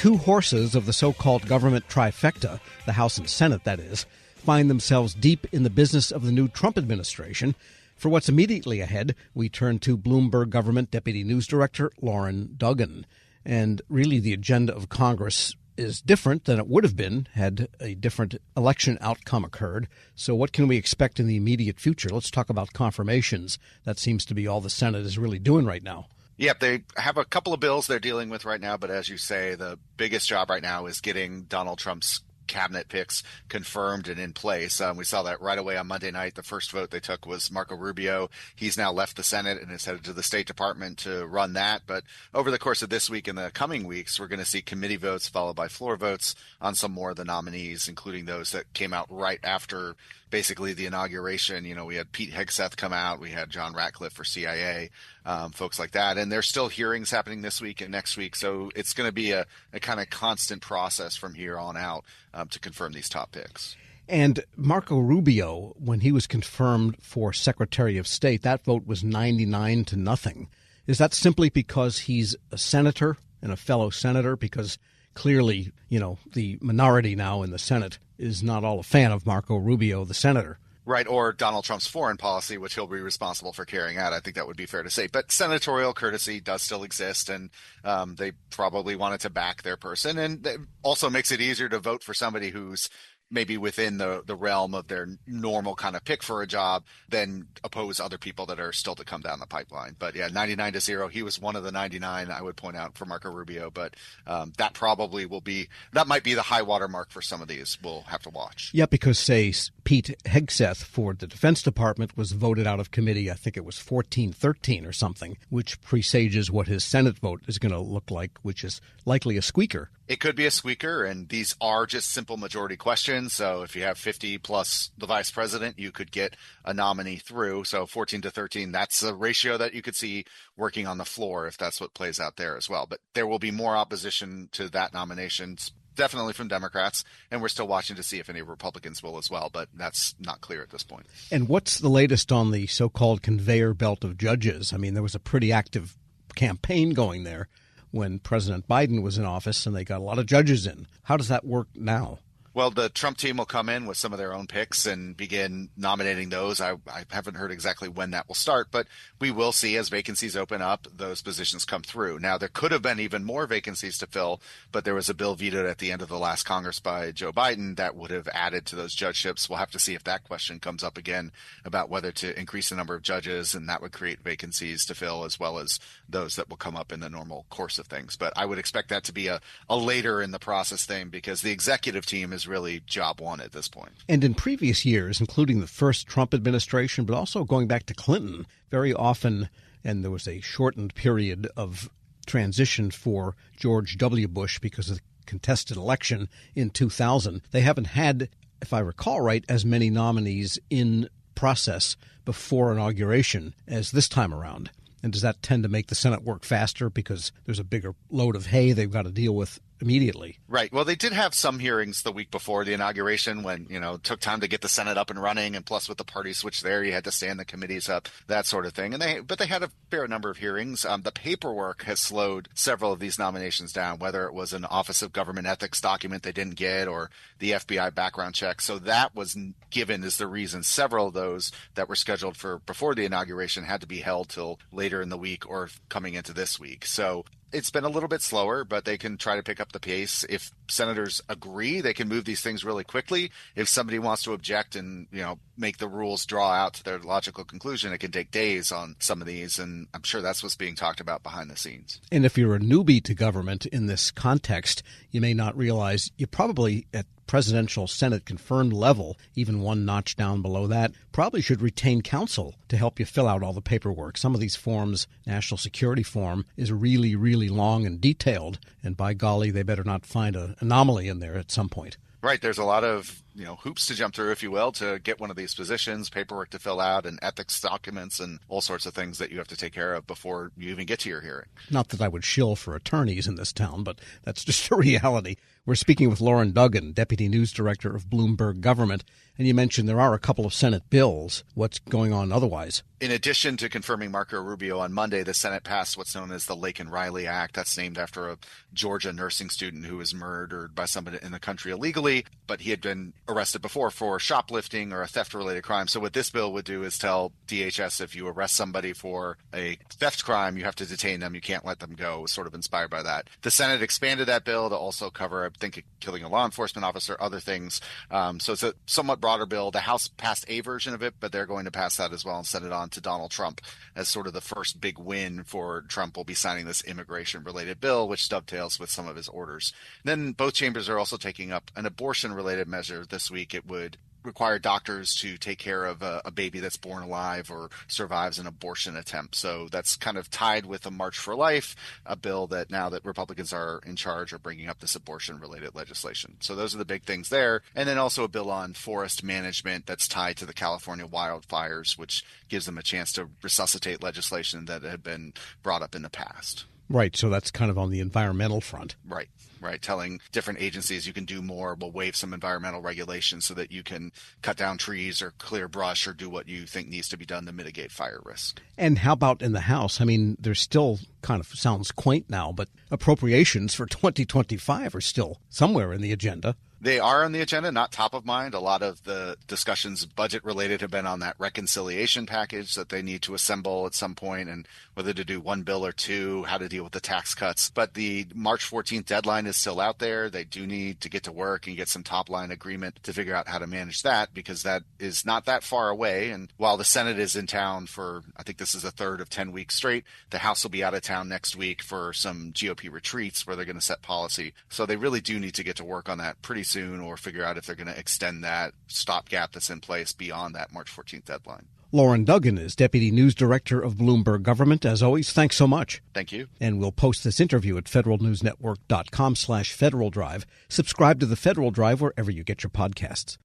two horses of the so-called government trifecta, the House and Senate, that is, find themselves deep in the business of the new Trump administration. For what's immediately ahead, we turn to Bloomberg Government Deputy News Director Loren Duggan. And really the agenda of Congress is different than it would have been had a different election outcome occurred. So what can we expect in the immediate future? Let's talk about confirmations. That seems to be all the Senate is really doing right now. Yep, they have a couple of bills they're dealing with right now, but as you say, the biggest job right now is getting Donald Trump's cabinet picks confirmed and in place. We saw that right away on Monday night. The first vote they took was Marco Rubio. He's now left the Senate and is headed to the State Department to run that. But over the course of this week and the coming weeks, we're going to see committee votes followed by floor votes on some more of the nominees, including those that came out right after basically the inauguration. You know, we had Pete Hegseth come out. We had John Ratcliffe for CIA, folks like that. And there's still hearings happening this week and next week. So it's going to be a kind of constant process from here on out to confirm these top picks. And Marco Rubio, when he was confirmed for Secretary of State, that vote was 99-0. Is that simply because he's a senator and a fellow senator? Because clearly, you know, the minority now in the Senate is not all a fan of Marco Rubio, the senator. Right, or Donald Trump's foreign policy, which he'll be responsible for carrying out. I think that would be fair to say. But senatorial courtesy does still exist, and they probably wanted to back their person. And it also makes it easier to vote for somebody who's maybe within the realm of their normal kind of pick for a job than oppose other people that are still to come down the pipeline. But yeah, 99-0. He was one of the 99, I would point out, for Marco Rubio. But that probably that might be the high water mark for some of these. We'll have to watch. Yeah, because, say, Pete Hegseth for the Defense Department was voted out of committee. I think it was 14-13 or something, which presages what his Senate vote is going to look like, which is likely a squeaker. It could be a squeaker, and these are just simple majority questions. So if you have 50 plus the vice president, you could get a nominee through. So 14-13, that's a ratio that you could see working on the floor if that's what plays out there as well. But there will be more opposition to that nomination, definitely from Democrats, and we're still watching to see if any Republicans will as well, but that's not clear at this point. And what's the latest on the so-called conveyor belt of judges? I mean, there was a pretty active campaign going there when President Biden was in office, and they got a lot of judges in. How does that work now? Well, the Trump team will come in with some of their own picks and begin nominating those. I haven't heard exactly when that will start, but we will see as vacancies open up, those positions come through. Now, there could have been even more vacancies to fill, but there was a bill vetoed at the end of the last Congress by Joe Biden that would have added to those judgeships. We'll have to see if that question comes up again about whether to increase the number of judges, and that would create vacancies to fill as well as those that will come up in the normal course of things. But I would expect that to be a later in the process thing because the executive team is really job one at this point. And in previous years, including the first Trump administration, but also going back to Clinton, very often, and there was a shortened period of transition for George W. Bush because of the contested election in 2000, they haven't had, if I recall right, as many nominees in process before inauguration as this time around. And does that tend to make the Senate work faster because there's a bigger load of hay they've got to deal with immediately? Right. Well, they did have some hearings the week before the inauguration when, it took time to get the Senate up and running. And plus with the party switch there, you had to stand the committees up, that sort of thing. But they had a fair number of hearings. The paperwork has slowed several of these nominations down, whether it was an Office of Government Ethics document they didn't get or the FBI background check. So that was given as the reason several of those that were scheduled for before the inauguration had to be held till later in the week or coming into this week. So it's been a little bit slower, but they can try to pick up the pace. If senators agree, they can move these things really quickly. If somebody wants to object and, make the rules draw out to their logical conclusion, it can take days on some of these. And I'm sure that's what's being talked about behind the scenes. And if you're a newbie to government in this context, you may not realize you probably at presidential Senate confirmed level, even one notch down below that, probably should retain counsel to help you fill out all the paperwork. Some of these forms, national security form, is really, really long and detailed. And by golly, they better not find an anomaly in there at some point. Right. There's a lot of, hoops to jump through, if you will, to get one of these positions, paperwork to fill out and ethics documents and all sorts of things that you have to take care of before you even get to your hearing. Not that I would shill for attorneys in this town, but that's just a reality. We're speaking with Loren Duggan, Deputy News Director of Bloomberg Government. And you mentioned there are a couple of Senate bills. What's going on otherwise? In addition to confirming Marco Rubio on Monday, the Senate passed what's known as the Laken Riley Act. That's named after a Georgia nursing student who was murdered by somebody in the country illegally, but he had been arrested before for shoplifting or a theft-related crime. So what this bill would do is tell DHS if you arrest somebody for a theft crime, you have to detain them. You can't let them go. It was sort of inspired by that. The Senate expanded that bill to also cover, I think, killing a law enforcement officer, other things. So it's a somewhat broader bill. The House passed a version of it, but they're going to pass that as well and send it on to Donald Trump as sort of the first big win for Trump. Will be signing this immigration-related bill, which dovetails with some of his orders. Then both chambers are also taking up an abortion-related measure this week. It would require doctors to take care of a baby that's born alive or survives an abortion attempt. So that's kind of tied with a March for Life, a bill that now that Republicans are in charge are bringing up this abortion-related legislation. So those are the big things there. And then also a bill on forest management that's tied to the California wildfires, which gives them a chance to resuscitate legislation that had been brought up in the past. Right, so that's kind of on the environmental front. Right. Telling different agencies you can do more. We'll waive some environmental regulations so that you can cut down trees or clear brush or do what you think needs to be done to mitigate fire risk. And how about in the House? I mean, there's still kind of sounds quaint now, but appropriations for 2025 are still somewhere in the agenda. They are on the agenda, not top of mind. A lot of the discussions budget related have been on that reconciliation package that they need to assemble at some point, and whether to do one bill or two, how to deal with the tax cuts. But the March 14th deadline is still out there. They do need to get to work and get some top line agreement to figure out how to manage that, because that is not that far away. And while the Senate is in town for, I think this is a third of 10 weeks straight, the House will be out of town next week for some GOP retreats where they're going to set policy. So they really do need to get to work on that pretty soon, or figure out if they're going to extend that stopgap that's in place beyond that March 14th deadline. Loren Duggan is Deputy News Director of Bloomberg Government. As always, thanks so much. Thank you. And we'll post this interview at federalnewsnetwork.com/Federal Drive. Subscribe to the Federal Drive wherever you get your podcasts.